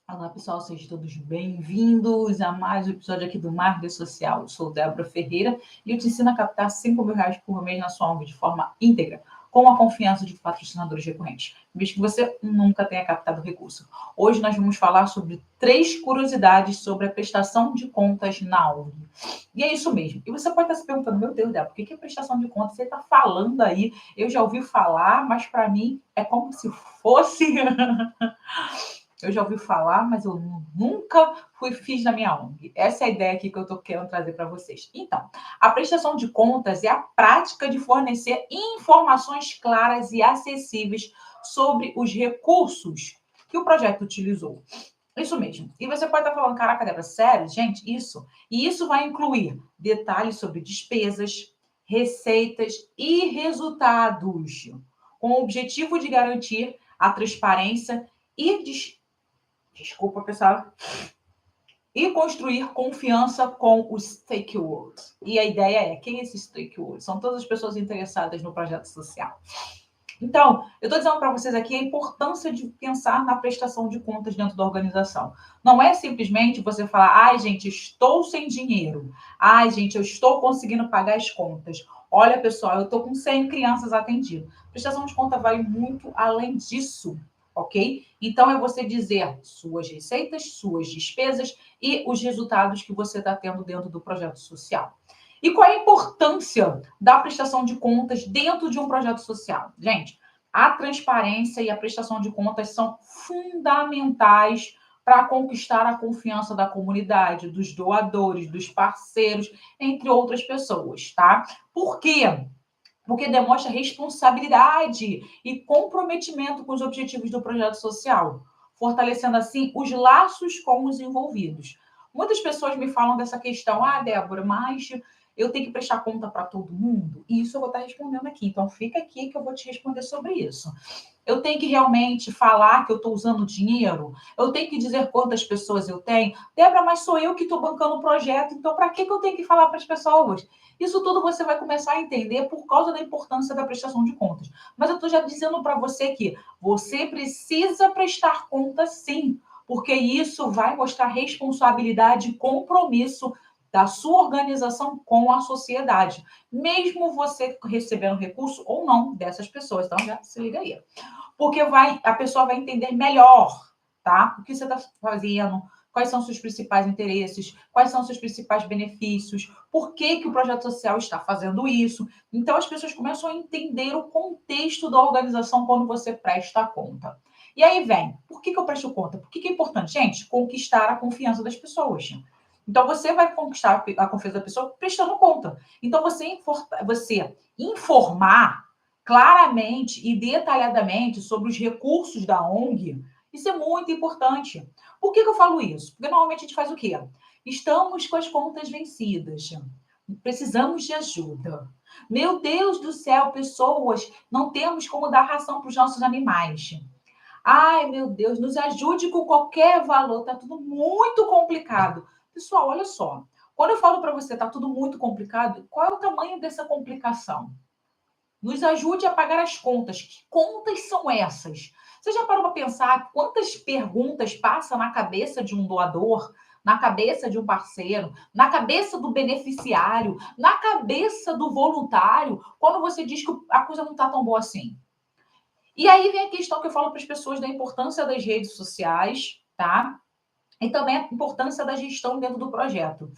Olá, pessoal, sejam todos bem-vindos a mais um episódio aqui do Marketing Social. Eu sou Débora Ferreira e eu te ensino a captar R$ 5.000 por mês na sua ONG de forma íntegra, com a confiança de patrocinadores recorrentes, mesmo que você nunca tenha captado recurso. Hoje nós vamos falar sobre 3 curiosidades sobre a prestação de contas na ONG. E é isso mesmo. E você pode estar se perguntando, meu Deus, Débora, por que é prestação de contas? Você está falando aí, eu já ouvi falar, mas para mim é como se fosse... Eu já ouvi falar, mas eu nunca fiz na minha ONG. Essa é a ideia aqui que eu estou querendo trazer para vocês. Então, a prestação de contas é a prática de fornecer informações claras e acessíveis sobre os recursos que o projeto utilizou. Isso mesmo. E você pode estar falando, caraca, Débora, sério? Gente, isso. E isso vai incluir detalhes sobre despesas, receitas e resultados, com o objetivo de garantir a transparência e desculpa, pessoal, e construir confiança com os stakeholders. E a ideia é, quem é esses stakeholders? São todas as pessoas interessadas no projeto social. Então, eu estou dizendo para vocês aqui a importância de pensar na prestação de contas dentro da organização. Não é simplesmente você falar, ai, gente, estou sem dinheiro. Ai, gente, eu estou conseguindo pagar as contas. Olha, pessoal, eu estou com 100 crianças atendidas. Prestação de conta vai muito além disso, ok? Então, é você dizer suas receitas, suas despesas e os resultados que você está tendo dentro do projeto social. E qual é a importância da prestação de contas dentro de um projeto social? Gente, a transparência e a prestação de contas são fundamentais para conquistar a confiança da comunidade, dos doadores, dos parceiros, entre outras pessoas, tá? Por quê? Porque demonstra responsabilidade e comprometimento com os objetivos do projeto social, fortalecendo assim os laços com os envolvidos. Muitas pessoas me falam dessa questão, Débora, mas eu tenho que prestar conta para todo mundo? E isso eu vou estar respondendo aqui. Então, fica aqui que eu vou te responder sobre isso. Eu tenho que realmente falar que eu estou usando dinheiro? Eu tenho que dizer quantas pessoas eu tenho? Débora, mas sou eu que estou bancando o projeto, então para que eu tenho que falar para as pessoas? Isso tudo você vai começar a entender por causa da importância da prestação de contas. Mas eu estou já dizendo para você que você precisa prestar conta sim, porque isso vai mostrar responsabilidade e compromisso da sua organização com a sociedade, mesmo você recebendo recurso ou não dessas pessoas. Então, já se liga aí. Porque a pessoa vai entender melhor, tá? O que você está fazendo, quais são os seus principais interesses, quais são os seus principais benefícios, por que o projeto social está fazendo isso. Então, as pessoas começam a entender o contexto da organização quando você presta a conta. E aí vem, por que eu presto conta? Por que é importante? Gente, conquistar a confiança das pessoas. Então, você vai conquistar a confiança da pessoa prestando conta. Então, você informar claramente e detalhadamente sobre os recursos da ONG, isso é muito importante. Por que eu falo isso? Porque normalmente a gente faz o quê? Estamos com as contas vencidas. Precisamos de ajuda. Meu Deus do céu, pessoas, não temos como dar ração para os nossos animais. Ai, meu Deus, nos ajude com qualquer valor, tá tudo muito complicado. Pessoal, olha só. Quando eu falo para você, tá tudo muito complicado, qual é o tamanho dessa complicação? Nos ajude a pagar as contas. Que contas são essas? Você já parou para pensar quantas perguntas passam na cabeça de um doador, na cabeça de um parceiro, na cabeça do beneficiário, na cabeça do voluntário, quando você diz que a coisa não está tão boa assim? E aí vem a questão que eu falo para as pessoas da importância das redes sociais, tá? E também a importância da gestão dentro do projeto.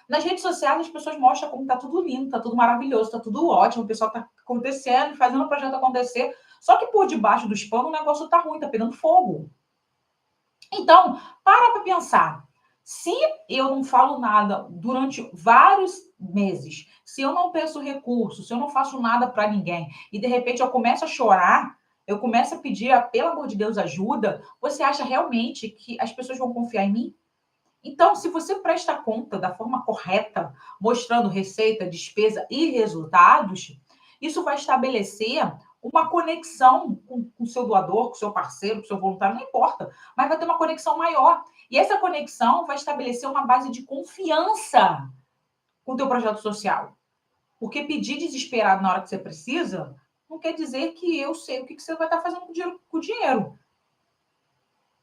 Nas redes sociais, as pessoas mostram como tá tudo lindo, tá tudo maravilhoso, tá tudo ótimo, o pessoal tá acontecendo, fazendo o projeto acontecer. Só que por debaixo dos panos o negócio tá ruim, tá pegando fogo. Então, para pensar. Se eu não falo nada durante vários meses, se eu não peço recurso, se eu não faço nada para ninguém, e de repente eu começo a chorar, eu começo a pedir, pelo amor de Deus, ajuda, você acha realmente que as pessoas vão confiar em mim? Então, se você presta conta da forma correta, mostrando receita, despesa e resultados, isso vai estabelecer uma conexão com o seu doador, com o seu parceiro, com o seu voluntário, não importa, mas vai ter uma conexão maior. E essa conexão vai estabelecer uma base de confiança com o teu projeto social. Porque pedir desesperado na hora que você precisa, não quer dizer que eu sei o que você vai estar fazendo com o dinheiro.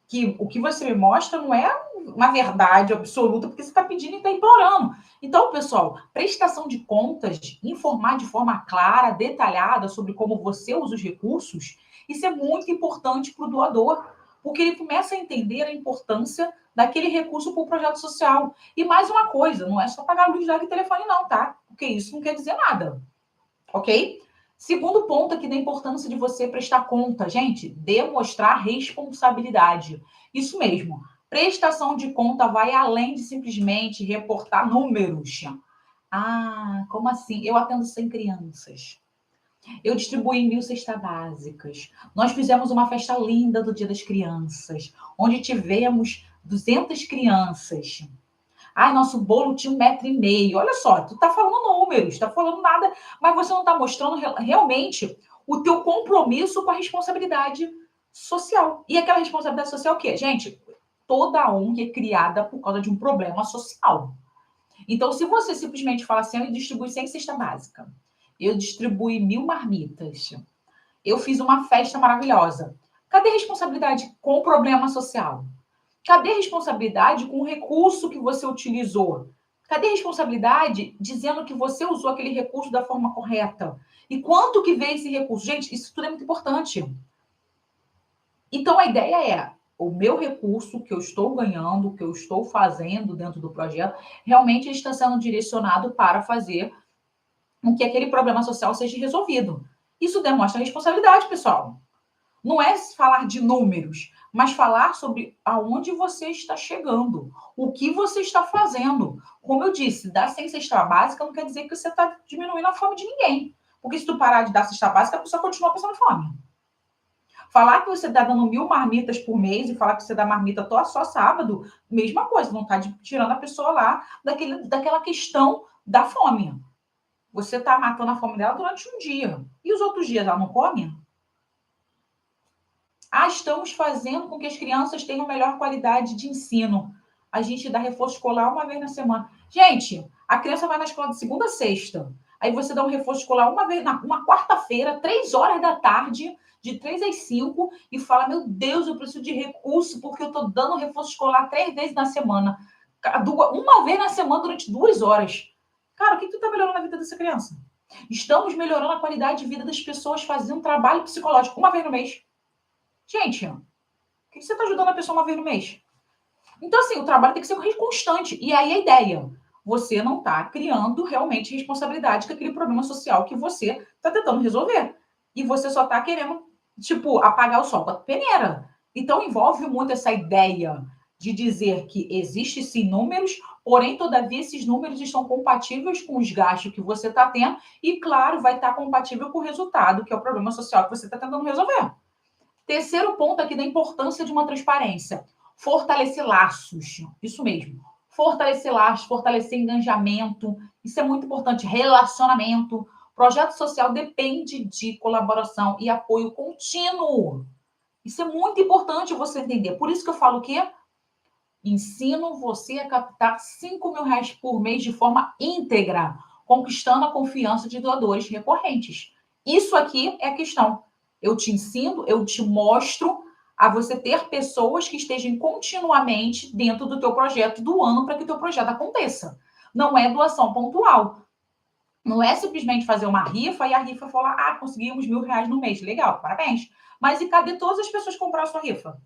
que o que você me mostra não é uma verdade absoluta, porque você está pedindo e está implorando. Então, pessoal, prestação de contas, informar de forma clara, detalhada sobre como você usa os recursos, isso é muito importante para o doador, porque ele começa a entender a importância daquele recurso para o projeto social. E mais uma coisa, não é só pagar luz, água e telefone não, tá? Porque isso não quer dizer nada, ok? Segundo ponto aqui da importância de você prestar conta, gente, demonstrar responsabilidade. Isso mesmo. Prestação de conta vai além de simplesmente reportar números. Ah, como assim? Eu atendo 100 crianças. Eu distribuí 1.000 cestas básicas. Nós fizemos uma festa linda do Dia das Crianças, onde tivemos 200 crianças. Ai, nosso bolo tinha 1,5 m. Olha só, tu tá falando números, tá falando nada, mas você não tá mostrando realmente o teu compromisso com a responsabilidade social. E aquela responsabilidade social o quê? Gente, toda ONG é criada por causa de um problema social. Então, se você simplesmente fala assim, eu distribuí 100 cesta básica, eu distribuí 1.000 marmitas, eu fiz uma festa maravilhosa. Cadê a responsabilidade com o problema social? Cadê a responsabilidade com o recurso que você utilizou? Cadê a responsabilidade dizendo que você usou aquele recurso da forma correta? E quanto que veio esse recurso? Gente, isso tudo é muito importante. Então, a ideia é, o meu recurso que eu estou ganhando, que eu estou fazendo dentro do projeto, realmente está sendo direcionado para fazer com que aquele problema social seja resolvido. Isso demonstra responsabilidade, pessoal. Não é falar de números, mas falar sobre aonde você está chegando, o que você está fazendo. Como eu disse, dar sem cesta básica não quer dizer que você está diminuindo a fome de ninguém. Porque se tu parar de dar cesta básica, a pessoa continua passando fome. Falar que você está dando 1.000 marmitas por mês e falar que você dá marmita só sábado, mesma coisa, não está tirando a pessoa lá daquela questão da fome. Você está matando a fome dela durante um dia. E os outros dias ela não come? Ah, estamos fazendo com que as crianças tenham melhor qualidade de ensino. A gente dá reforço escolar uma vez na semana. Gente, a criança vai na escola de segunda a sexta. Aí você dá um reforço escolar uma quarta-feira, 3 horas da tarde, de 3 às 5, e fala: meu Deus, eu preciso de recurso, porque eu estou dando reforço escolar 3 vezes na semana. Uma vez na semana durante 2 horas. Cara, o que tu está melhorando na vida dessa criança? Estamos melhorando a qualidade de vida das pessoas fazendo trabalho psicológico uma vez no mês. Gente, o que você está ajudando a pessoa uma vez no mês? Então, assim, o trabalho tem que ser constante. E aí a ideia, você não está criando realmente responsabilidade com aquele problema social que você está tentando resolver. E você só está querendo, tipo, apagar o sol com a peneira. Então, envolve muito essa ideia de dizer que existe sim números, porém, todavia, esses números estão compatíveis com os gastos que você está tendo e, claro, vai estar compatível com o resultado, que é o problema social que você está tentando resolver. Terceiro ponto aqui da importância de uma transparência. Fortalecer laços. Isso mesmo. Fortalecer laços, fortalecer engajamento. Isso é muito importante. Relacionamento. Projeto social depende de colaboração e apoio contínuo. Isso é muito importante você entender. Por isso que eu falo que ensino você a captar 5 mil reais por mês de forma íntegra, conquistando a confiança de doadores recorrentes. Isso aqui é a questão. Eu te ensino, eu te mostro a você ter pessoas que estejam continuamente dentro do teu projeto do ano para que o teu projeto aconteça. Não é doação pontual. Não é simplesmente fazer uma rifa e a rifa falar, ah, conseguimos 1.000 reais no mês. Legal, parabéns. Mas e cadê todas as pessoas que compraram a sua rifa?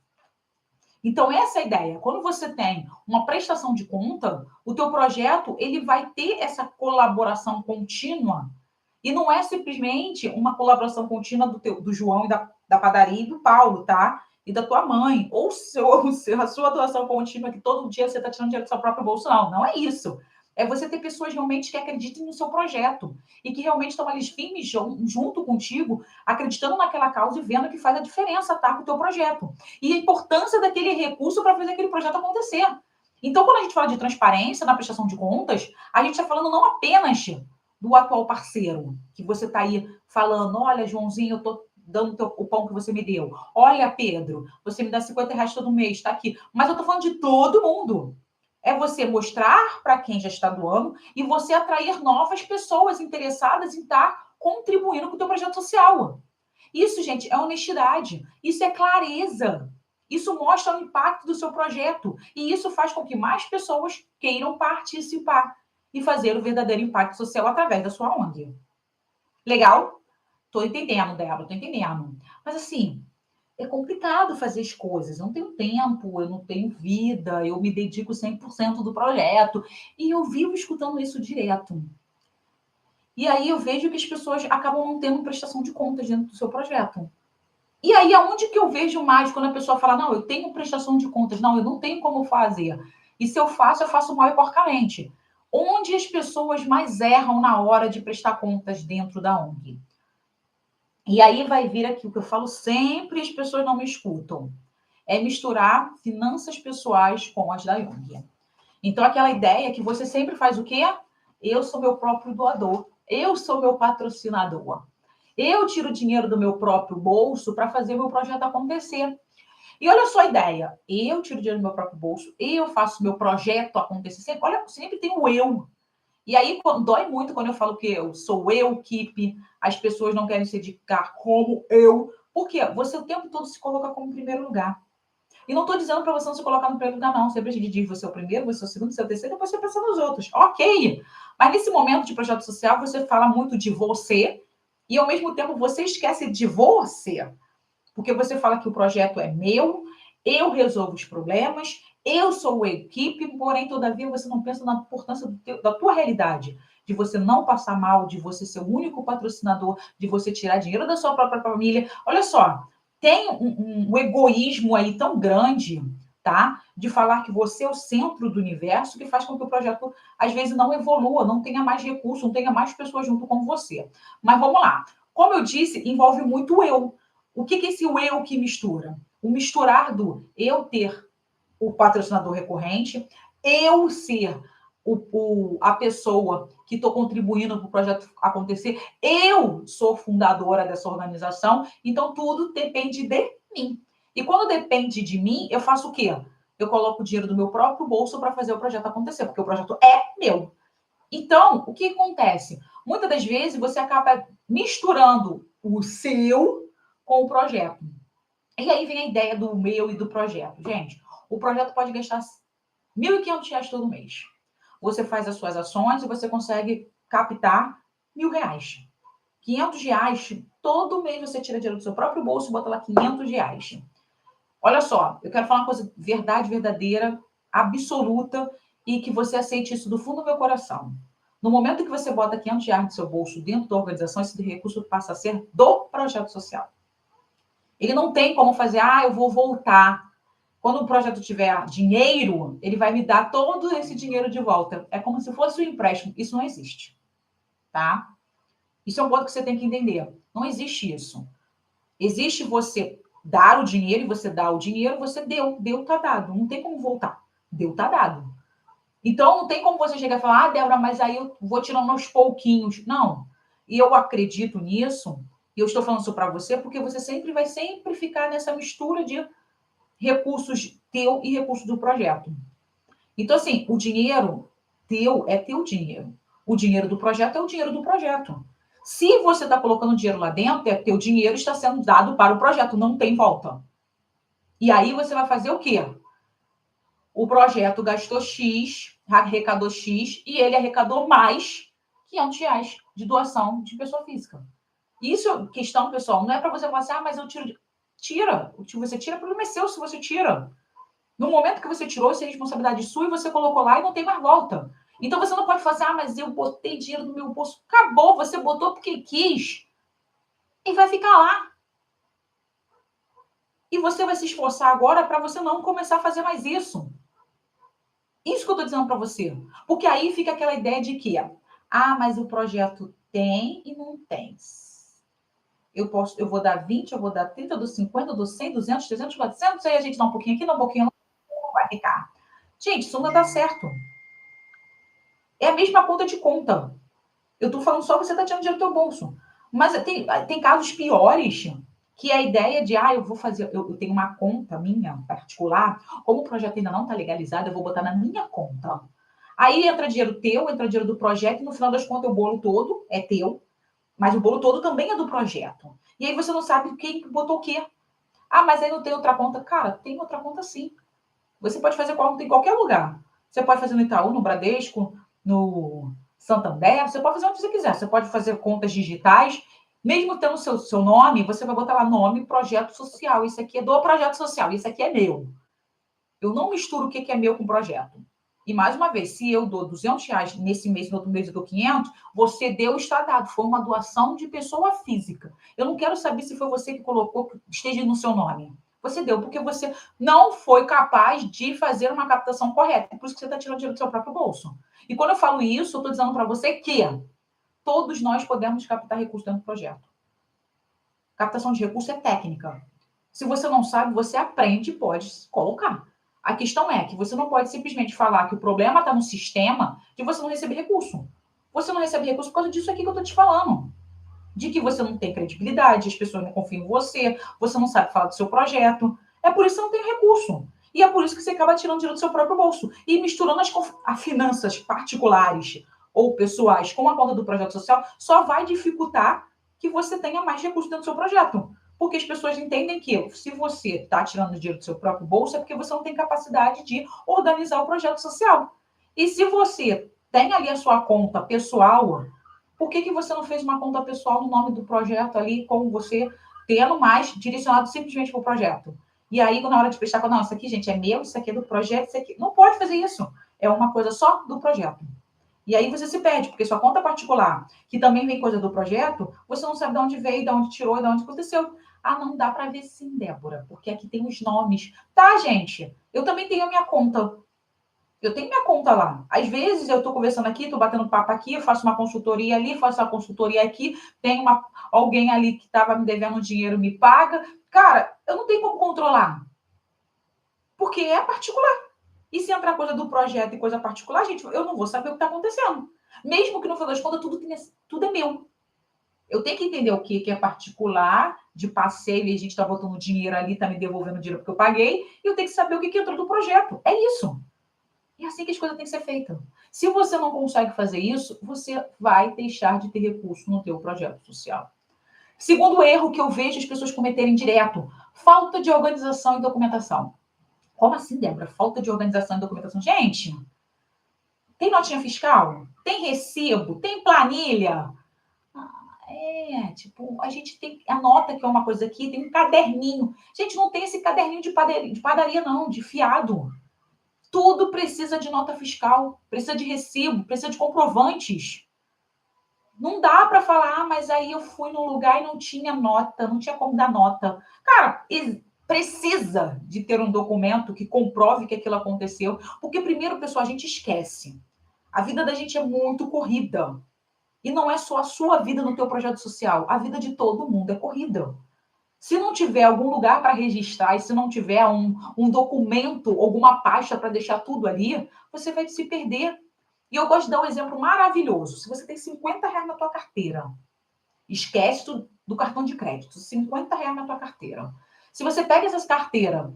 Então, essa é a ideia. Quando você tem uma prestação de conta, o teu projeto ele vai ter essa colaboração contínua. E não é simplesmente uma colaboração contínua do João e da padaria e do Paulo, tá? E da tua mãe. Ou a sua doação contínua, que todo dia você está tirando dinheiro do seu próprio bolso. Não, não é isso. É você ter pessoas realmente que acreditem no seu projeto e que realmente estão ali firmes junto contigo, acreditando naquela causa e vendo que faz a diferença, tá? Com o teu projeto. E a importância daquele recurso para fazer aquele projeto acontecer. Então, quando a gente fala de transparência na prestação de contas, a gente está falando não apenas do atual parceiro, que você está aí falando, olha, Joãozinho, eu estou dando o pão que você me deu. Olha, Pedro, você me dá 50 reais todo mês, está aqui. Mas eu estou falando de todo mundo. É você mostrar para quem já está doando e você atrair novas pessoas interessadas em estar contribuindo com o teu projeto social. Isso, gente, é honestidade. Isso é clareza. Isso mostra o impacto do seu projeto. E isso faz com que mais pessoas queiram participar e fazer o verdadeiro impacto social através da sua ONG. Legal? Tô entendendo, Débora, tô entendendo. Mas assim, é complicado fazer as coisas. Eu não tenho tempo, eu não tenho vida, eu me dedico 100% do projeto. E eu vivo escutando isso direto. E aí eu vejo que as pessoas acabam não tendo prestação de contas dentro do seu projeto. E aí, aonde que eu vejo mais quando a pessoa fala, não, eu tenho prestação de contas, não, eu não tenho como fazer. E se eu faço mal e porcamente. Onde as pessoas mais erram na hora de prestar contas dentro da ONG? E aí vai vir aqui o que eu falo sempre, as pessoas não me escutam. É misturar finanças pessoais com as da ONG. Então, aquela ideia que você sempre faz o quê? Eu sou meu próprio doador. Eu sou meu patrocinador. Eu tiro dinheiro do meu próprio bolso para fazer meu projeto acontecer. E olha só a ideia. Eu tiro dinheiro do meu próprio bolso, eu faço meu projeto acontecer. Sempre tem o eu. E aí dói muito quando eu falo que eu sou eu, Kipe, as pessoas não querem se dedicar como eu. Por quê? Você o tempo todo se coloca como primeiro lugar. E não estou dizendo para você não se colocar no primeiro lugar, não. Sempre a gente diz você é o primeiro, você é o segundo, você é o terceiro, depois você pensa nos outros. Ok. Mas nesse momento de projeto social, você fala muito de você e, ao mesmo tempo, você esquece de você. Porque você fala que o projeto é meu, eu resolvo os problemas, eu sou a equipe, porém, todavia, você não pensa na importância da tua realidade, de você não passar mal, de você ser o único patrocinador, de você tirar dinheiro da sua própria família. Olha só, tem um egoísmo aí tão grande, tá? De falar que você é o centro do universo, que faz com que o projeto, às vezes, não evolua, não tenha mais recursos, não tenha mais pessoas junto com você. Mas vamos lá. Como eu disse, envolve muito eu. O que é esse eu que mistura? O misturar do eu ter o patrocinador recorrente, eu ser a pessoa que estou contribuindo para o projeto acontecer, eu sou fundadora dessa organização, então tudo depende de mim. E quando depende de mim, eu faço o quê? Eu coloco o dinheiro do meu próprio bolso para fazer o projeto acontecer, porque o projeto é meu. Então, o que acontece? Muitas das vezes você acaba misturando o seu com o projeto. E aí vem a ideia do meu e do projeto. Gente, o projeto pode gastar R$ 1.500 todo mês. Você faz as suas ações e você consegue captar R$ 1.000. R$ 500, todo mês você tira dinheiro do seu próprio bolso e bota lá R$ 500. Olha só, eu quero falar uma coisa verdade, verdadeira, absoluta, e que você aceite isso do fundo do meu coração. No momento que você bota R$ 500 do seu bolso dentro da organização, esse recurso passa a ser do projeto social. Ele não tem como fazer, eu vou voltar. Quando o projeto tiver dinheiro, ele vai me dar todo esse dinheiro de volta. É como se fosse um empréstimo. Isso não existe, tá? Isso é um ponto que você tem que entender. Não existe isso. Existe você dar o dinheiro e você dá o dinheiro, você deu. Deu, tá dado. Não tem como voltar. Deu, tá dado. Então, não tem como você chegar e falar, Débora, mas aí eu vou tirando aos pouquinhos. Não. E eu acredito nisso, e eu estou falando isso para você, porque você sempre vai ficar nessa mistura de recursos teu e recursos do projeto. Então, assim, o dinheiro teu é teu dinheiro. O dinheiro do projeto é o dinheiro do projeto. Se você está colocando dinheiro lá dentro, é teu dinheiro está sendo dado para o projeto, não tem volta. E aí você vai fazer o quê? O projeto gastou X, arrecadou X, e ele arrecadou mais R$ 500 de doação de pessoa física. Isso, questão, pessoal, não é para você falar assim, mas eu tiro. Tira. O que você tira, o problema é seu se você tira. No momento que você tirou, isso é responsabilidade sua e você colocou lá e não tem mais volta. Então você não pode falar assim, mas eu botei dinheiro no meu bolso. Acabou, você botou porque quis. E vai ficar lá. E você vai se esforçar agora para você não começar a fazer mais isso. Isso que eu estou dizendo para você. Porque aí fica aquela ideia de que, mas o projeto tem e não tem. Eu vou dar 20, eu vou dar 30, eu dou 50, eu dou 100, 200, 300, 400, aí a gente dá um pouquinho aqui, dá um pouquinho lá, não vai ficar. Gente, isso não dá certo. É a mesma conta de conta. Eu estou falando só você está tirando dinheiro do teu bolso. Mas tem casos piores, que é a ideia de, eu vou fazer, eu tenho uma conta minha particular, como o projeto ainda não está legalizado, eu vou botar na minha conta. Aí entra dinheiro teu, entra dinheiro do projeto, e no final das contas o bolo todo é teu, mas o bolo todo também é do projeto. E aí você não sabe quem botou o quê. Ah, mas aí não tem outra conta. Cara, tem outra conta sim. Você pode fazer conta em qualquer lugar. Você pode fazer no Itaú, no Bradesco, no Santander, você pode fazer onde você quiser. Você pode fazer contas digitais, mesmo tendo seu nome, você vai botar lá nome, projeto social. Isso aqui é do projeto social, isso aqui é meu. Eu não misturo o que é meu com projeto. E mais uma vez, se eu dou R$ 200 nesse mês, no outro mês eu dou 500, você deu, está dado. Foi uma doação de pessoa física. Eu não quero saber se foi você que colocou, que esteja no seu nome. Você deu, porque você não foi capaz de fazer uma captação correta. Por isso que você está tirando dinheiro do seu próprio bolso. E quando eu falo isso, eu estou dizendo para você que todos nós podemos captar recursos dentro do projeto. Captação de recurso é técnica. Se você não sabe, você aprende e pode colocar. A questão é que você não pode simplesmente falar que o problema está no sistema de você não receber recurso. Você não recebe recurso por causa disso aqui que eu estou te falando. De que você não tem credibilidade, as pessoas não confiam em você, você não sabe falar do seu projeto. É por isso que você não tem recurso. E é por isso que você acaba tirando dinheiro do seu próprio bolso. E misturando as finanças particulares ou pessoais com a conta do projeto social, só vai dificultar que você tenha mais recursos dentro do seu projeto. Porque as pessoas entendem que se você está tirando dinheiro do seu próprio bolso, é porque você não tem capacidade de organizar o projeto social. E se você tem ali a sua conta pessoal, por que você não fez uma conta pessoal no nome do projeto ali, com você tendo mais direcionado simplesmente para o projeto? E aí, na hora de prestar conta, não, isso aqui, gente, é meu, isso aqui é do projeto, isso aqui. Não pode fazer isso. É uma coisa só do projeto. E aí você se perde, porque sua conta particular, que também vem coisa do projeto, você não sabe de onde veio, de onde tirou, de onde aconteceu. Ah, não dá para ver sim, Débora, porque aqui tem os nomes. Tá, gente? Eu também tenho a minha conta. Eu tenho minha conta lá. Às vezes eu estou conversando aqui, estou batendo papo aqui, eu faço uma consultoria ali, faço uma consultoria aqui, tem alguém ali que estava me devendo dinheiro, me paga. Cara, eu não tenho como controlar, porque é particular. E se entrar coisa do projeto e coisa particular, gente, eu não vou saber o que está acontecendo. Mesmo que no final das contas tudo é meu. Eu tenho que entender o que é particular, de passeio, e a gente está botando dinheiro ali, está me devolvendo dinheiro porque eu paguei, e eu tenho que saber o que entrou do projeto. É isso. É assim que as coisas têm que ser feitas. Se você não consegue fazer isso, você vai deixar de ter recurso no teu projeto social. Segundo erro que eu vejo as pessoas cometerem direto, falta de organização e documentação. Como assim, Débora? Falta de organização e documentação? Gente, tem notinha fiscal? Tem recibo? Tem planilha? Tipo, a gente tem, anota que é uma coisa aqui, tem um caderninho. Gente, não tem esse caderninho de padaria não, de fiado. Tudo precisa de nota fiscal, precisa de recibo, precisa de comprovantes. Não dá para falar, mas aí eu fui num lugar e não tinha nota, não tinha como dar nota. Cara, precisa de ter um documento que comprove que aquilo aconteceu, porque primeiro, pessoal, a gente esquece. A vida da gente é muito corrida. E não é só a sua vida no teu projeto social, a vida de todo mundo é corrida. Se não tiver algum lugar para registrar, e se não tiver um documento, alguma pasta para deixar tudo ali, você vai se perder. E eu gosto de dar um exemplo maravilhoso. Se você tem R$ 50 na tua carteira, esquece do cartão de crédito, R$ 50 na tua carteira. Se você pega essas carteiras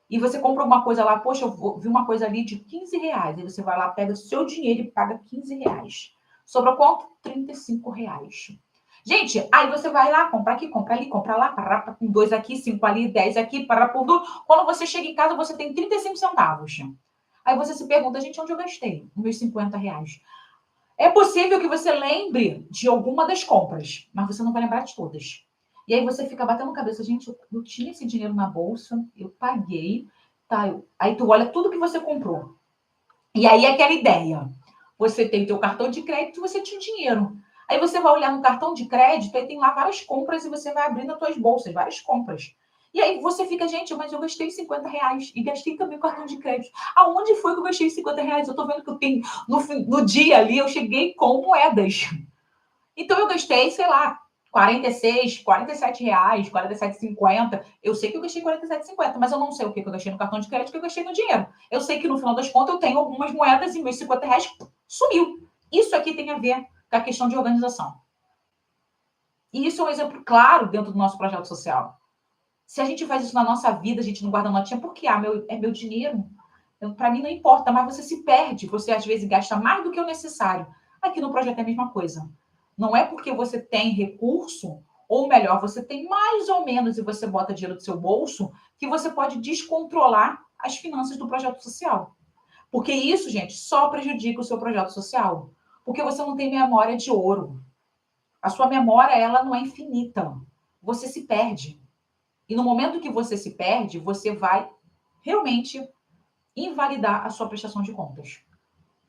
e você compra alguma coisa lá, poxa, eu vi uma coisa ali de R$ 15, aí você vai lá, pega o seu dinheiro e paga R$ 15. Sobra quanto? R$ 35. Gente, aí você vai lá, compra aqui, compra ali, compra lá, pará, com 2 aqui, 5 ali, 10 aqui, pará, por 2. Quando você chega em casa, você tem 35 centavos. Aí você se pergunta, gente, onde eu gastei os meus R$ 50? É possível que você lembre de alguma das compras, mas você não vai lembrar de todas. E aí você fica batendo cabeça, gente, eu tinha esse dinheiro na bolsa, eu paguei, tá? Aí tu olha tudo que você comprou. E aí aquela ideia, você tem teu cartão de crédito, você tinha dinheiro. Aí você vai olhar no cartão de crédito, aí tem lá várias compras e você vai abrindo as tuas bolsas, várias compras. E aí você fica, gente, mas eu gastei R$ 50 e gastei também o cartão de crédito. Aonde foi que eu gastei R$ 50? Eu tô vendo que eu tenho, no dia ali, eu cheguei com moedas. Então eu gastei, sei lá, 46, R$ 47, 47,50. Eu sei que eu gastei 47,50, mas eu não sei o que eu gastei no cartão de crédito, que eu gastei no dinheiro. Eu sei que no final das contas eu tenho algumas moedas e meus R$ 50 sumiu. Isso aqui tem a ver com a questão de organização. E isso é um exemplo claro dentro do nosso projeto social. Se a gente faz isso na nossa vida, a gente não guarda notinha, porque é meu dinheiro. Para mim não importa, mas você se perde, você às vezes gasta mais do que o necessário. Aqui no projeto é a mesma coisa. Não é porque você tem recurso Ou melhor, você tem mais ou menos, e você bota dinheiro do seu bolso, que você pode descontrolar as finanças do projeto social. Porque isso, gente, só prejudica o seu projeto social. Porque você não tem memória de ouro. A sua memória, ela não é infinita. Você se perde. E no momento que você se perde, você vai realmente invalidar a sua prestação de contas.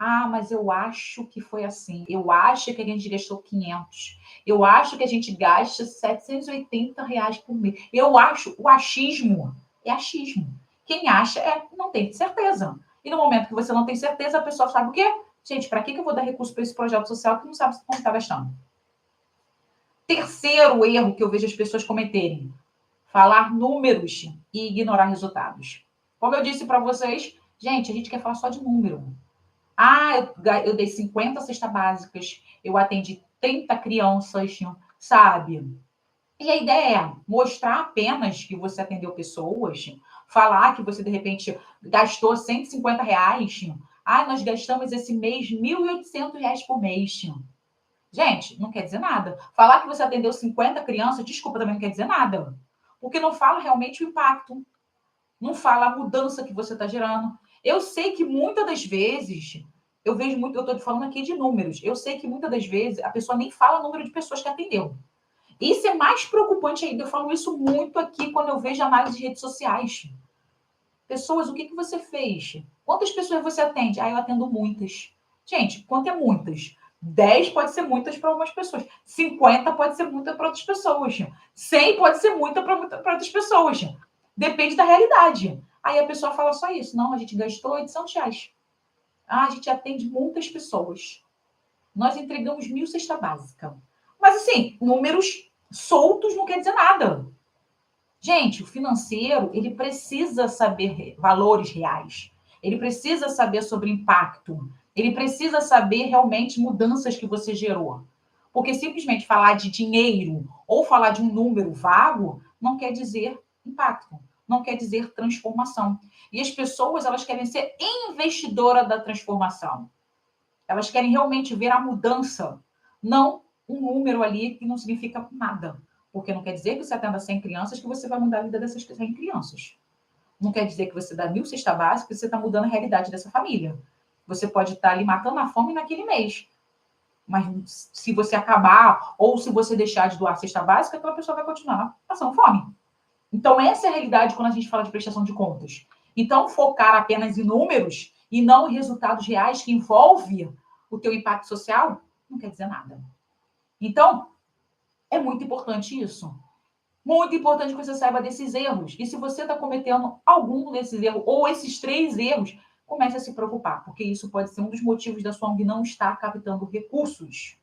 Ah, mas eu acho que foi assim. Eu acho que a gente gastou 500. Eu acho que a gente gasta R$ 780 por mês. Eu acho. O achismo é achismo. Quem acha não tem certeza. E no momento que você não tem certeza, a pessoa sabe o quê? Gente, para que eu vou dar recurso para esse projeto social que não sabe como está gastando? Terceiro erro que eu vejo as pessoas cometerem: falar números e ignorar resultados. Como eu disse para vocês, gente, a gente quer falar só de número. Ah, eu dei 50 cestas básicas, eu atendi 30 crianças, sabe? E a ideia é mostrar apenas que você atendeu pessoas, falar que você, de repente, gastou R$ 150. Ah, nós gastamos esse mês R$ 1.800 por mês. Gente, não quer dizer nada. Falar que você atendeu 50 crianças, desculpa, também não quer dizer nada. Porque não fala realmente o impacto. Não fala a mudança que você está gerando. Eu sei que muitas das vezes, eu vejo muito, eu estou falando aqui de números, eu sei que muitas das vezes a pessoa nem fala o número de pessoas que atendeu. Isso é mais preocupante ainda. Eu falo isso muito aqui quando eu vejo análise de redes sociais. Pessoas, o que você fez? Quantas pessoas você atende? Ah, eu atendo muitas. Gente, quanto é muitas? 10 pode ser muitas para algumas pessoas. 50 pode ser muita para outras pessoas. 100 pode ser muita para outras pessoas. Depende da realidade. Aí a pessoa fala só isso. Não, a gente gastou R$ 800. Ah, a gente atende muitas pessoas. Nós entregamos 1.000 cesta básica. Mas assim, números soltos não quer dizer nada. Gente, o financeiro, ele precisa saber valores reais. Ele precisa saber sobre impacto. Ele precisa saber realmente mudanças que você gerou. Porque simplesmente falar de dinheiro ou falar de um número vago não quer dizer impacto, não quer dizer transformação. E as pessoas, elas querem ser investidora da transformação. Elas querem realmente ver a mudança, não um número ali que não significa nada. Porque não quer dizer que você atenda 100 crianças que você vai mudar a vida dessas 100 crianças. Não quer dizer que você dá 1.000 cesta básica que você está mudando a realidade dessa família. Você pode estar ali matando a fome naquele mês. Mas se você acabar ou se você deixar de doar cesta básica, aquela pessoa vai continuar passando fome. Então, essa é a realidade quando a gente fala de prestação de contas. Então, focar apenas em números e não em resultados reais que envolvem o teu impacto social, não quer dizer nada. Então, é muito importante isso. Muito importante que você saiba desses erros. E se você está cometendo algum desses erros, ou esses 3 erros, comece a se preocupar, porque isso pode ser um dos motivos da sua ONG não estar captando recursos.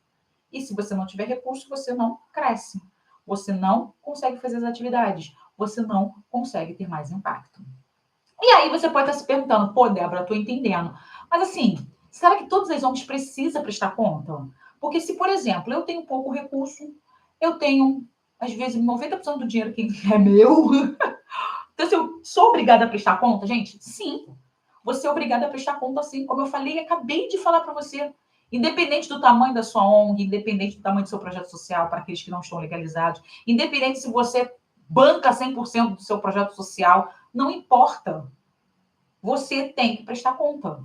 E se você não tiver recurso, você não cresce. Você não consegue fazer as atividades. Você não consegue ter mais impacto. E aí você pode estar se perguntando, pô, Débora, estou entendendo. Mas assim, será que todas as ONGs precisam prestar conta? Porque se, por exemplo, eu tenho pouco recurso, eu tenho, às vezes, 90% do dinheiro que é meu. Então, se eu sou obrigada a prestar conta, gente, sim. Você é obrigada a prestar conta, sim. Como eu falei, acabei de falar para você. Independente do tamanho da sua ONG, independente do tamanho do seu projeto social, para aqueles que não estão legalizados, independente se você banca 100% do seu projeto social, não importa. Você tem que prestar conta.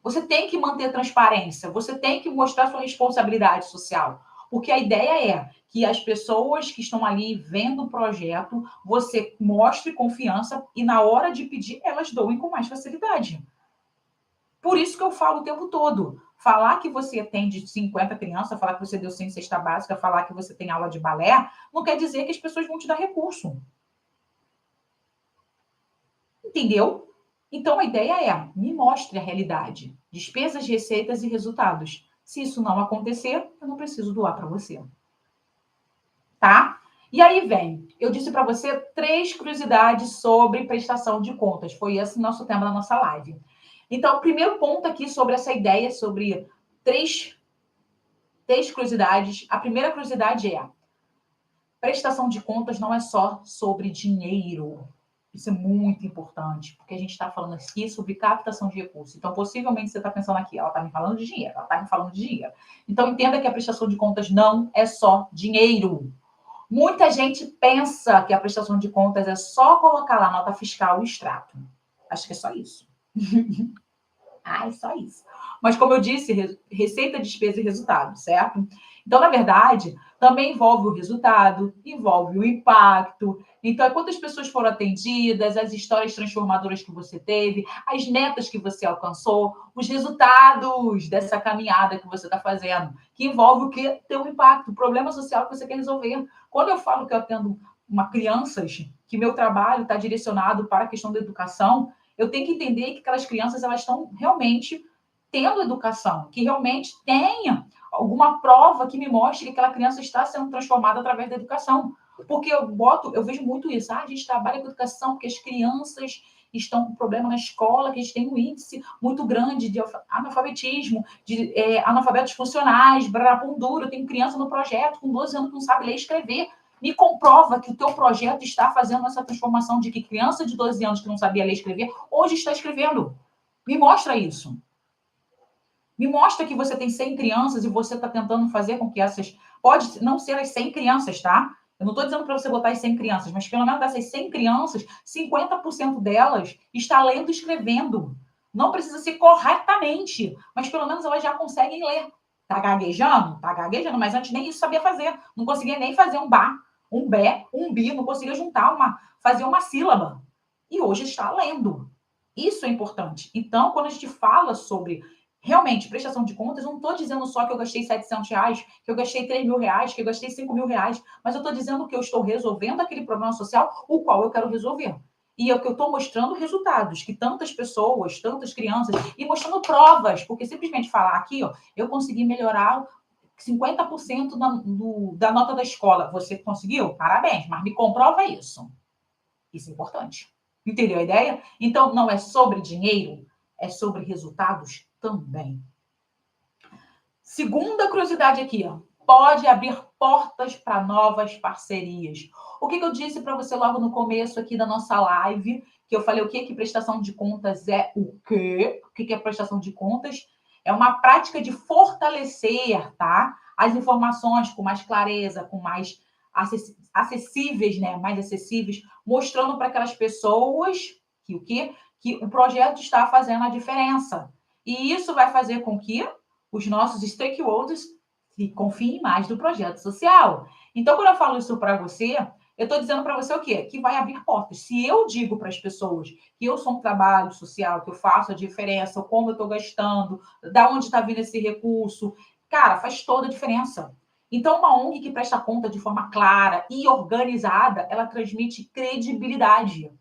Você tem que manter transparência. Você tem que mostrar sua responsabilidade social. Porque a ideia é que as pessoas que estão ali vendo o projeto, você mostre confiança e na hora de pedir, elas doem com mais facilidade. Por isso que eu falo o tempo todo. Falar que você atende 50 crianças, falar que você deu 100 cesta básica, falar que você tem aula de balé, não quer dizer que as pessoas vão te dar recurso. Entendeu? Então, a ideia é, me mostre a realidade. Despesas, receitas e resultados. Se isso não acontecer, eu não preciso doar para você. Tá? E aí vem, eu disse para você 3 curiosidades sobre prestação de contas. Foi esse o nosso tema da nossa live. Então, o primeiro ponto aqui sobre essa ideia, sobre três curiosidades. A primeira curiosidade é, prestação de contas não é só sobre dinheiro. Isso é muito importante, porque a gente está falando aqui sobre captação de recursos. Então, possivelmente, você está pensando aqui, ela está me falando de dinheiro, ela está me falando de dinheiro. Então, entenda que a prestação de contas não é só dinheiro. Muita gente pensa que a prestação de contas é só colocar lá nota fiscal e extrato. Acho que é só isso. Só isso. Mas, como eu disse, receita, despesa e resultado, certo? Então, na verdade, também envolve o resultado, envolve o impacto. Então, quantas pessoas foram atendidas, as histórias transformadoras que você teve, as metas que você alcançou, os resultados dessa caminhada que você está fazendo, que envolve o quê? Ter um impacto, o problema social que você quer resolver. Quando eu falo que eu atendo crianças, que meu trabalho está direcionado para a questão da educação, eu tenho que entender que aquelas crianças elas estão realmente tendo educação, que realmente tenha alguma prova que me mostre que aquela criança está sendo transformada através da educação. Porque eu vejo muito isso. A gente trabalha com educação porque as crianças estão com problema na escola, que eles têm um índice muito grande de analfabetismo, de analfabetos funcionais, brarapundura. Eu tenho criança no projeto com 12 anos que não sabe ler e escrever. Me comprova que o teu projeto está fazendo essa transformação de que criança de 12 anos que não sabia ler e escrever, hoje está escrevendo. Me mostra isso. Me mostra que você tem 100 crianças e você está tentando fazer com que essas... Pode não ser as 100 crianças, tá? Eu não estou dizendo para você botar as 100 crianças, mas pelo menos dessas 100 crianças, 50% delas está lendo e escrevendo. Não precisa ser corretamente, mas pelo menos elas já conseguem ler. Tá gaguejando? Tá gaguejando, mas antes nem isso sabia fazer. Não conseguia nem fazer um bar, um bé, um bi, não conseguia fazer uma sílaba. E hoje está lendo. Isso é importante. Então, quando a gente fala sobre realmente prestação de contas, eu não estou dizendo só que eu gastei R$700, que eu gastei R$3.000, que eu gastei R$5.000, mas eu estou dizendo que eu estou resolvendo aquele problema social, o qual eu quero resolver. E é o que eu estou mostrando resultados, que tantas pessoas, tantas crianças, e mostrando provas, porque simplesmente falar aqui, ó, eu consegui melhorar 50% da nota da escola. Você conseguiu? Parabéns, mas me comprova isso. Isso é importante. Entendeu a ideia? Então, não é sobre dinheiro, é sobre resultados também. Segunda curiosidade aqui, ó. Pode abrir portas para novas parcerias. O que eu disse para você logo no começo aqui da nossa live, que eu falei o que que prestação de contas é o quê? O que é prestação de contas? É uma prática de fortalecer, tá? As informações com mais clareza, com mais acessíveis, né? Mais acessíveis, mostrando para aquelas pessoas que o quê? Que o projeto está fazendo a diferença. E isso vai fazer com que os nossos stakeholders confiem mais no projeto social. Então, quando eu falo isso para você, eu estou dizendo para você o quê? Que vai abrir portas. Se eu digo para as pessoas que eu sou um trabalho social, que eu faço a diferença, como eu estou gastando, da onde está vindo esse recurso, cara, faz toda a diferença. Então, uma ONG que presta conta de forma clara e organizada, ela transmite credibilidade.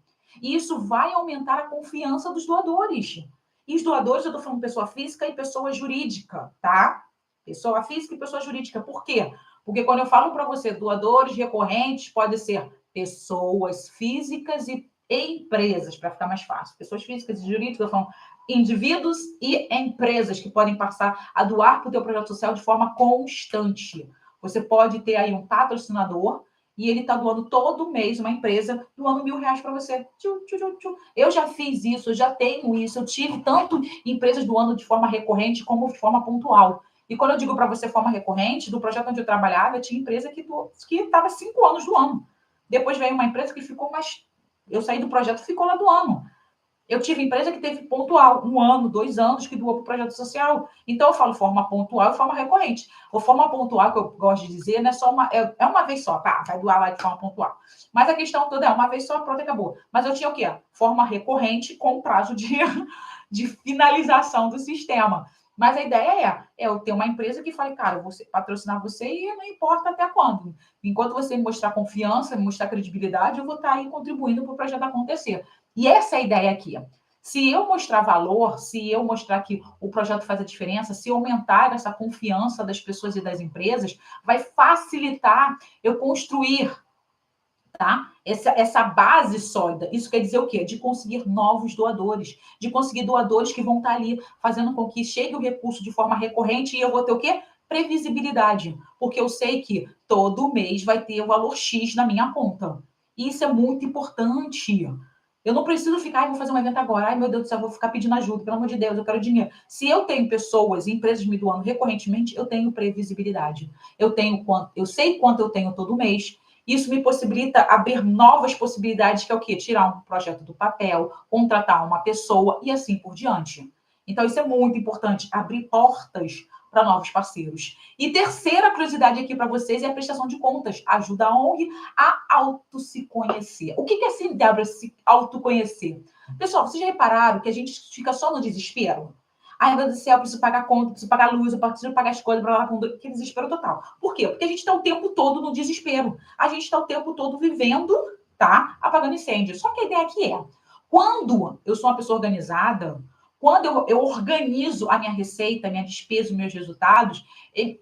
E isso vai aumentar a confiança dos doadores. E os doadores, eu estou falando pessoa física e pessoa jurídica, tá? Pessoa física e pessoa jurídica. Por quê? Porque quando eu falo para você, doadores recorrentes, pode ser pessoas físicas e empresas, para ficar mais fácil. Pessoas físicas e jurídicas, eu falo indivíduos e empresas que podem passar a doar para o teu projeto social de forma constante. Você pode ter aí um patrocinador e ele está doando todo mês, uma empresa doando R$1.000 para você. Eu já fiz isso, eu já tenho isso, eu tive tanto empresas doando de forma recorrente como de forma pontual. E quando eu digo para você forma recorrente, do projeto onde eu trabalhava, eu tinha empresa que estava 5 anos doando. Depois veio uma empresa que ficou mais... Eu saí do projeto e ficou lá doando. Eu tive empresa que teve pontual, 1 ano, 2 anos, que doou para o projeto social. Então, eu falo forma pontual e forma recorrente. O forma pontual, que eu gosto de dizer, não é só uma vez só, tá? Vai doar lá de forma pontual. Mas a questão toda é uma vez só, pronto, acabou. Mas eu tinha o quê? Forma recorrente com prazo de finalização do sistema. Mas a ideia é eu ter uma empresa que fale, cara, eu vou patrocinar você e não importa até quando. Enquanto você me mostrar confiança, me mostrar credibilidade, eu vou estar aí contribuindo para o projeto acontecer. E essa é a ideia aqui. Se eu mostrar valor, se eu mostrar que o projeto faz a diferença, se eu aumentar essa confiança das pessoas e das empresas, vai facilitar eu construir, tá? Essa base sólida. Isso quer dizer o quê? De conseguir novos doadores, de conseguir doadores que vão estar ali fazendo com que chegue o recurso de forma recorrente e eu vou ter o quê? Previsibilidade, porque eu sei que todo mês vai ter o valor X na minha conta. Isso é muito importante. Eu não preciso ficar, vou fazer um evento agora. Ai, meu Deus do céu, vou ficar pedindo ajuda. Pelo amor de Deus, eu quero dinheiro. Se eu tenho pessoas e empresas me doando recorrentemente, eu tenho previsibilidade. Eu sei quanto eu tenho todo mês. Isso me possibilita abrir novas possibilidades, que é o quê? Tirar um projeto do papel, contratar uma pessoa e assim por diante. Então, isso é muito importante, abrir portas para novos parceiros. E terceira curiosidade aqui para vocês é a prestação de contas. Ajuda a ONG a se conhecer. O que é assim, Débora, se autoconhecer? Pessoal, vocês já repararam que a gente fica só no desespero? Ai, meu Deus do céu, eu preciso pagar a conta, preciso pagar a luz, eu preciso pagar as coisas, blá, blá, blá, que desespero total. Por quê? Porque a gente está o tempo todo no desespero. A gente está o tempo todo vivendo, tá? Apagando incêndio. Só que a ideia aqui é, quando eu sou uma pessoa organizada, quando eu organizo a minha receita, a minha despesa, os meus resultados,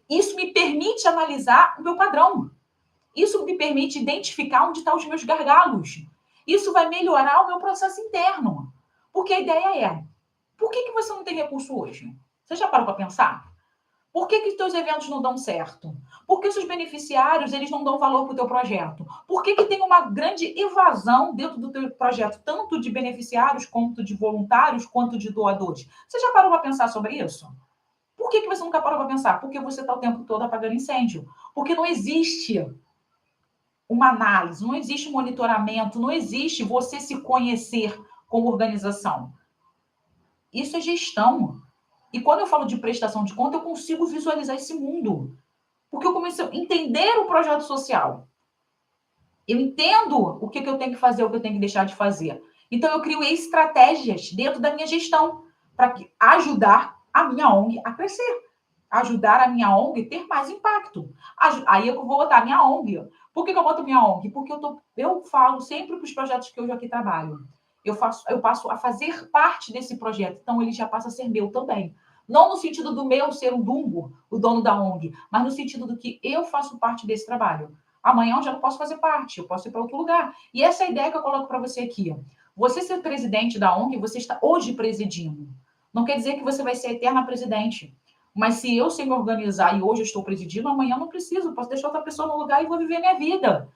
isso me permite analisar o meu padrão. Isso me permite identificar onde estão os meus gargalos. Isso vai melhorar o meu processo interno. Porque a ideia é, por que você não tem recurso hoje? Você já parou para pensar? Por que os teus eventos não dão certo? Por que os seus beneficiários eles não dão valor para o teu projeto? Por que tem uma grande evasão dentro do teu projeto, tanto de beneficiários, quanto de voluntários, quanto de doadores? Você já parou para pensar sobre isso? Por que você nunca parou para pensar? Porque você está o tempo todo apagando incêndio. Porque não existe uma análise, não existe um monitoramento, não existe você se conhecer como organização. Isso é gestão. E quando eu falo de prestação de conta, eu consigo visualizar esse mundo. Porque eu comecei a entender o projeto social. Eu entendo o que eu tenho que fazer, o que eu tenho que deixar de fazer. Então, eu crio estratégias dentro da minha gestão para ajudar a minha ONG a crescer. Ajudar a minha ONG a ter mais impacto. Aí eu vou botar a minha ONG. Por que eu boto minha ONG? Porque eu falo sempre para os projetos que eu já aqui trabalho. Eu passo a fazer parte desse projeto. Então, ele já passa a ser meu também. Não no sentido do meu ser o Dumbo, o dono da ONG, mas no sentido do que eu faço parte desse trabalho. Amanhã eu já não posso fazer parte, eu posso ir para outro lugar. E essa é a ideia que eu coloco para você aqui. Você ser presidente da ONG, você está hoje presidindo. Não quer dizer que você vai ser a eterna presidente. Mas se eu sei me organizar e hoje eu estou presidindo, amanhã eu não preciso. Posso deixar outra pessoa no lugar e vou viver minha vida.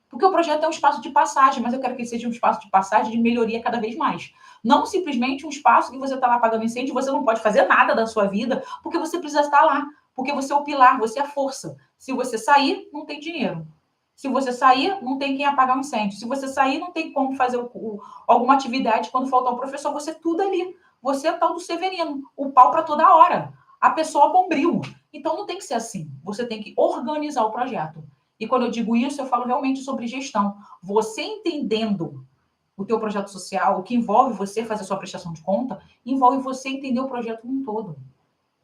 Porque o projeto é um espaço de passagem, mas eu quero que ele seja um espaço de passagem de melhoria cada vez mais. Não simplesmente um espaço que você está lá apagando incêndio e você não pode fazer nada da sua vida, porque você precisa estar lá. Porque você é o pilar, você é a força. Se você sair, não tem dinheiro. Se você sair, não tem quem apagar o incêndio. Se você sair, não tem como fazer alguma atividade quando faltar o professor. Você é tudo ali. Você é o tal do Severino. O pau para toda hora. A pessoa bombril. Então, não tem que ser assim. Você tem que organizar o projeto. E quando eu digo isso, eu falo realmente sobre gestão. Você entendendo o teu projeto social, o que envolve você fazer a sua prestação de conta, envolve você entender o projeto como um todo.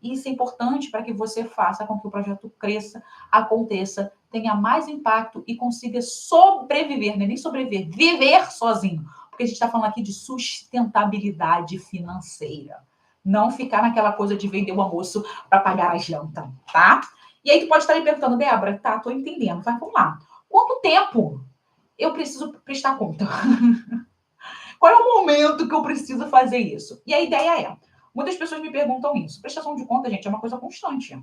Isso é importante para que você faça com que o projeto cresça, aconteça, tenha mais impacto e consiga sobreviver, não é nem sobreviver, viver sozinho. Porque a gente está falando aqui de sustentabilidade financeira. Não ficar naquela coisa de vender o almoço para pagar a janta, tá? E aí tu pode estar me perguntando, Débora, tá, tô entendendo, mas vamos lá. Quanto tempo eu preciso prestar conta? Qual é o momento que eu preciso fazer isso? E a ideia é, muitas pessoas me perguntam isso. Prestação de conta, gente, é uma coisa constante.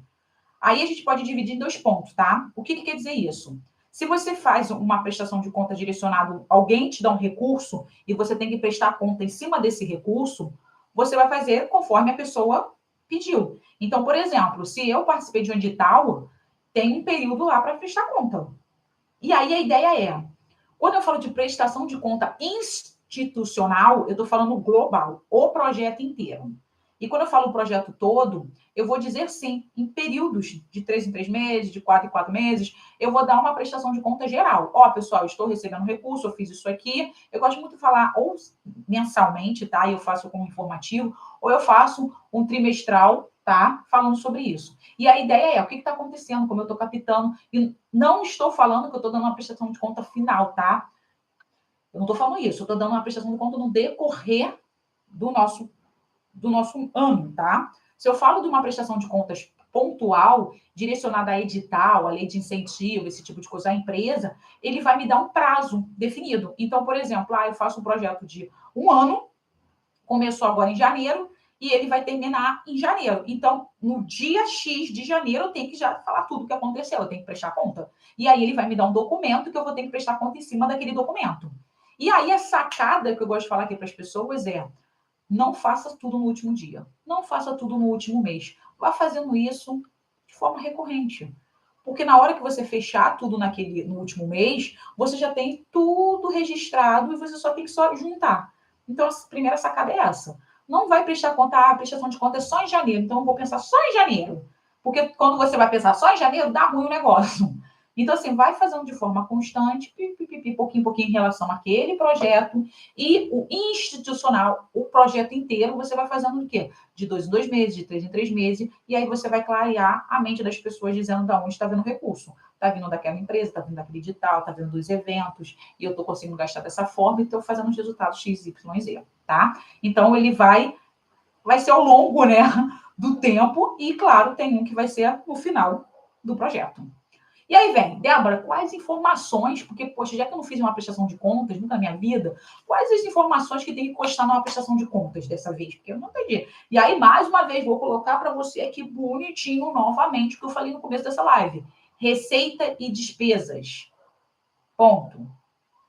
Aí a gente pode dividir em 2 pontos, tá? O que quer dizer isso? Se você faz uma prestação de conta direcionada, alguém te dá um recurso e você tem que prestar conta em cima desse recurso, você vai fazer conforme a pessoa pediu. Então, por exemplo, se eu participei de um edital, tem um período lá para prestar conta. E aí a ideia é, quando eu falo de prestação de conta institucional, eu estou falando global, o projeto inteiro. E quando eu falo o projeto todo, eu vou dizer sim, em períodos de 3 em 3 meses, de 4 em 4 meses, eu vou dar uma prestação de conta geral. Ó, pessoal, eu estou recebendo recurso, eu fiz isso aqui. Eu gosto muito de falar ou mensalmente, tá? Eu faço como informativo, ou eu faço um trimestral, tá? Falando sobre isso. E a ideia é, o que está acontecendo, como eu estou captando, e não estou falando que eu estou dando uma prestação de conta final, tá? Eu não estou falando isso, eu estou dando uma prestação de conta no decorrer do nosso ano, tá? Se eu falo de uma prestação de contas pontual, direcionada a edital, a lei de incentivo, esse tipo de coisa, a empresa, ele vai me dar um prazo definido. Então, por exemplo, eu faço um projeto de 1 ano, começou agora em janeiro, e ele vai terminar em janeiro. Então, no dia X de janeiro, eu tenho que já falar tudo o que aconteceu, eu tenho que prestar conta. E aí ele vai me dar um documento que eu vou ter que prestar conta em cima daquele documento. E aí a sacada que eu gosto de falar aqui para as pessoas é: não faça tudo no último dia. Não faça tudo no último mês. Vá fazendo isso de forma recorrente. Porque na hora que você fechar tudo no último mês, você já tem tudo registrado e você só tem que só juntar. Então, a primeira sacada é essa. Não vai prestar conta, a prestação de conta é só em janeiro, então eu vou pensar só em janeiro. Porque quando você vai pensar só em janeiro, dá ruim o negócio. Então, assim, vai fazendo de forma constante, pouquinho em pouquinho em relação àquele projeto. E o institucional, o projeto inteiro, você vai fazendo o quê? De 2 em 2 meses, de 3 em 3 meses. E aí você vai clarear a mente das pessoas dizendo de onde está vindo o recurso. Está vindo daquela empresa, está vindo daquele edital, está vindo dos eventos, e eu estou conseguindo gastar dessa forma e estou fazendo os resultados X, Y, Z, tá? Então, ele vai ser ao longo, né, do tempo, e, claro, tem um que vai ser no final do projeto. E aí vem, Débora, quais informações, porque, poxa, já que eu não fiz uma prestação de contas nunca na minha vida, quais as informações que tem que constar numa prestação de contas dessa vez? Porque eu não entendi. E aí, mais uma vez, vou colocar para você aqui bonitinho novamente o que eu falei no começo dessa live. Receita e despesas. Ponto.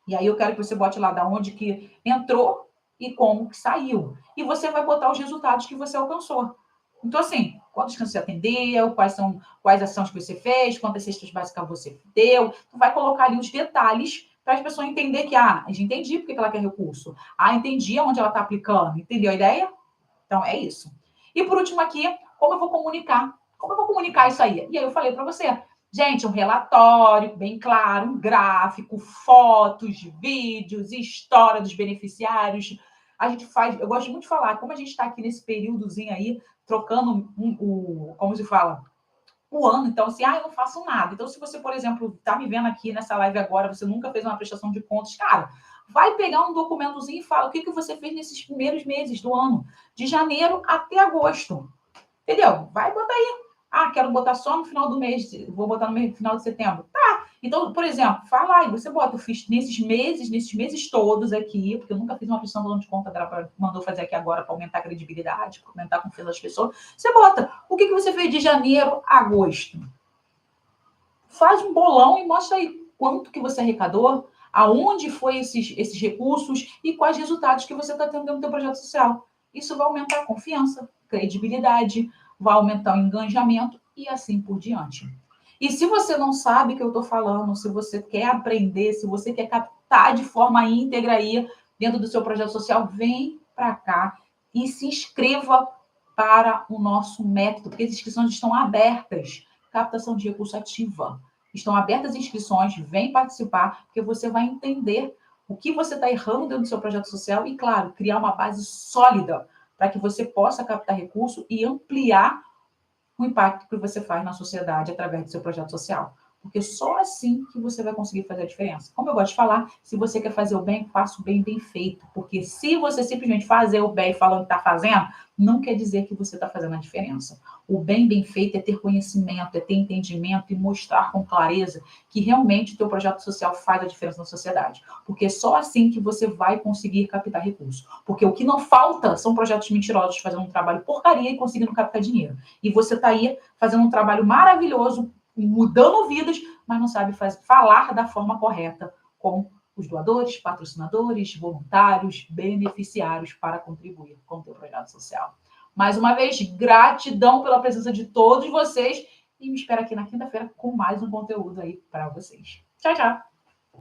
E aí eu quero que você bote lá da onde que entrou e como que saiu. E você vai botar os resultados que você alcançou. Então, assim, quantos clientes você atendeu, quais ações que você fez, quantas cestas básicas você deu. Tu vai colocar ali os detalhes para as pessoas entenderem que, já entendi porque ela quer recurso. Entendi onde ela está aplicando. Entendeu a ideia? Então, é isso. E por último aqui, como eu vou comunicar? Como eu vou comunicar isso aí? E aí eu falei para você, gente, um relatório bem claro, um gráfico, fotos, vídeos, história dos beneficiários. A gente faz, eu gosto muito de falar, como a gente está aqui nesse períodozinho aí, trocando como se fala, o ano, então assim, eu não faço nada. Então, se você, por exemplo, está me vendo aqui nessa live agora, você nunca fez uma prestação de contas, cara, vai pegar um documentozinho e fala o que você fez nesses primeiros meses do ano, de janeiro até agosto. Entendeu? Vai botar aí. Quero botar só no final do mês, vou botar no final de setembro. Tá. Então, por exemplo, fala aí, você bota, eu fiz nesses meses todos aqui, porque eu nunca fiz uma prestação de conta, ela mandou fazer aqui agora para aumentar a credibilidade, para aumentar a confiança das pessoas. Você bota, o que você fez de janeiro a agosto? Faz um bolão e mostra aí quanto que você arrecadou, aonde foi esses recursos e quais resultados que você está tendo no seu projeto social. Isso vai aumentar a confiança, credibilidade, vai aumentar o engajamento e assim por diante. E se você não sabe o que eu estou falando, se você quer aprender, se você quer captar de forma íntegra aí dentro do seu projeto social, vem para cá e se inscreva para o nosso método, porque as inscrições estão abertas. Captação de recurso ativa. Estão abertas as inscrições, vem participar, porque você vai entender o que você está errando dentro do seu projeto social e, claro, criar uma base sólida para que você possa captar recurso e ampliar o impacto que você faz na sociedade através do seu projeto social. Porque só assim que você vai conseguir fazer a diferença. Como eu gosto de falar, se você quer fazer o bem, faça o bem bem feito. Porque se você simplesmente fazer o bem falando que está fazendo, não quer dizer que você está fazendo a diferença. O bem bem feito é ter conhecimento, é ter entendimento e mostrar com clareza que realmente o teu projeto social faz a diferença na sociedade. Porque só assim que você vai conseguir captar recursos. Porque o que não falta são projetos mentirosos fazendo um trabalho porcaria e conseguindo captar dinheiro. E você está aí fazendo um trabalho maravilhoso, mudando vidas, mas não sabe falar da forma correta com os doadores, patrocinadores, voluntários, beneficiários para contribuir com o teu projeto social. Mais uma vez, gratidão pela presença de todos vocês e me espero aqui na quinta-feira com mais um conteúdo aí para vocês. Tchau, tchau!